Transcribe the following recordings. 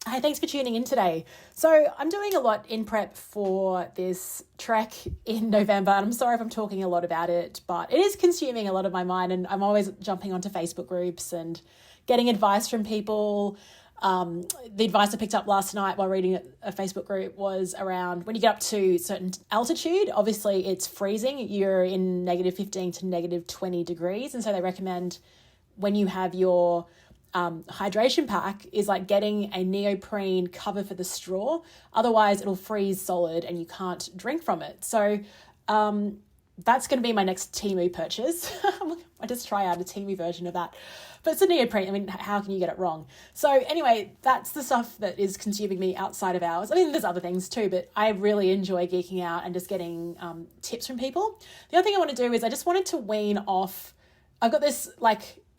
Hey, thanks for tuning in today. So I'm doing a lot in prep for this trek in November, and I'm sorry if I'm talking a lot about it, but it is consuming a lot of my mind, and I'm always jumping onto Facebook groups and getting advice from people. The advice I picked up last night while reading a Facebook group was around when you get up to certain altitude, obviously it's freezing. You're in negative 15 to negative 20 degrees. And so they recommend when you have your hydration pack is like getting a neoprene cover for the straw. Otherwise it'll freeze solid and you can't drink from it. So that's going to be my next Temu purchase. I just try out a Temu version of that. But it's a neoprene. I mean, how can you get it wrong? So anyway, that's the stuff that is consuming me outside of hours. I mean, there's other things too, but I really enjoy geeking out and just getting tips from people. The other thing I want to do is I just wanted to wean off. I've got this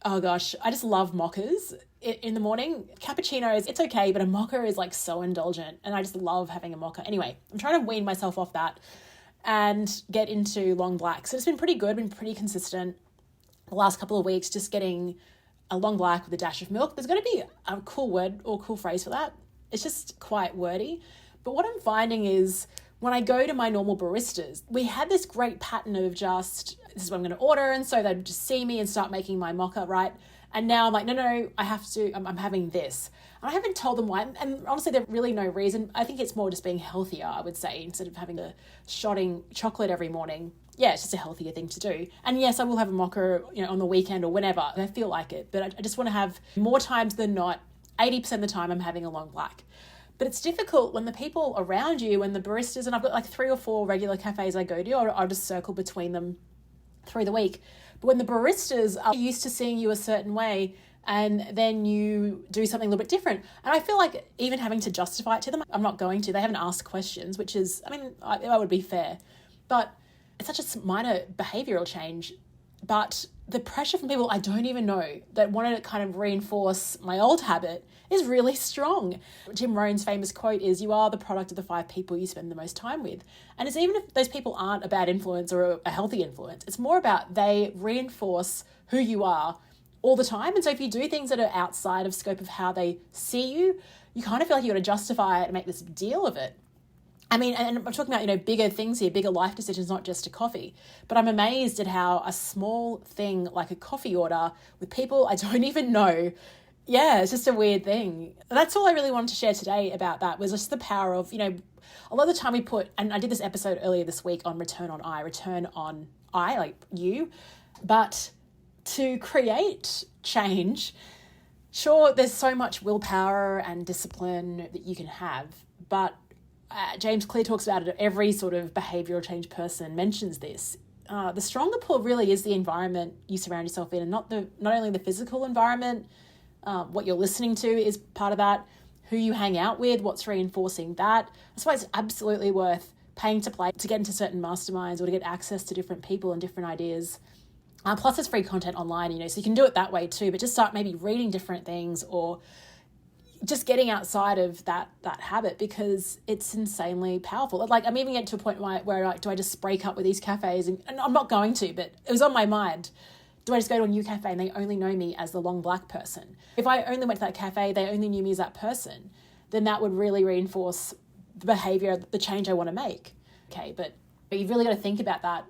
oh gosh, I just love mochas in the morning. Cappuccinos, it's okay, but a mocha is like so indulgent and I just love having a mocha. Anyway, I'm trying to wean myself off that and get into long black. So it's been pretty good, been pretty consistent the last couple of weeks, just getting a long black with a dash of milk. There's going to be a cool word or cool phrase for that. It's just quite wordy. But what I'm finding is when I go to my normal baristas, we had this great pattern of just, this is what I'm going to order. And so they'd just see me and start making my mocha, right? And now I'm like, no, I have to, I'm having this. And I haven't told them why. And honestly, there's really no reason. I think it's more just being healthier, I would say, instead of having the shotting chocolate every morning. Yeah, it's just a healthier thing to do. And yes, I will have a mocha, on the weekend or whenever I feel like it. But I just want to have more times than not, 80% of the time I'm having a long black. But it's difficult when the people around you and the baristas, and I've got like 3 or 4 regular cafes I go to, or I'll just circle between them through the week. But when the baristas are used to seeing you a certain way and then you do something a little bit different. And I feel like even having to justify it to them, I'm not going to. They haven't asked questions, which is, I would be fair. But it's such a minor behavioural change. But the pressure from people I don't even know that wanted to kind of reinforce my old habit is really strong. Jim Rohn's famous quote is, "You are the product of the 5 people you spend the most time with." And it's even if those people aren't a bad influence or a healthy influence, it's more about they reinforce who you are all the time. And so if you do things that are outside of scope of how they see you, you kind of feel like you got to justify it and make this deal of it. And I'm talking about, bigger things here, bigger life decisions, not just a coffee. But I'm amazed at how a small thing like a coffee order with people I don't even know, it's just a weird thing. That's all I really wanted to share today about that, was just the power of, a lot of the time we put, and I did this episode earlier this week on return on I, like you, but to create change, sure, there's so much willpower and discipline that you can have, but James Clear talks about it. Every sort of behavioural change person mentions this. The stronger pull really is the environment you surround yourself in, and not only the physical environment. What you're listening to is part of that. Who you hang out with, what's reinforcing that. That's why it's absolutely worth paying to play to get into certain masterminds or to get access to different people and different ideas. Plus, there's free content online, so you can do it that way too. But just start maybe reading different things or just getting outside of that habit, because it's insanely powerful. Like, I'm even getting to a point where do I just break up with these cafes? And I'm not going to, but it was on my mind. Do I just go to a new cafe and they only know me as the long black person? If I only went to that cafe, they only knew me as that person, then that would really reinforce the behavior, the change I want to make. Okay, but you've really got to think about that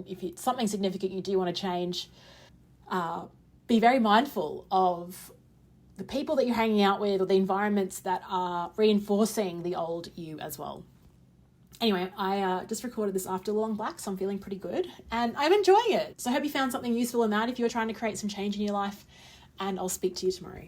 if it's something significant you do want to change. Be very mindful of the people that you're hanging out with or the environments that are reinforcing the old you as well. Anyway, I just recorded this after the long black, so I'm feeling pretty good and I'm enjoying it. So I hope you found something useful in that if you're trying to create some change in your life, and I'll speak to you tomorrow.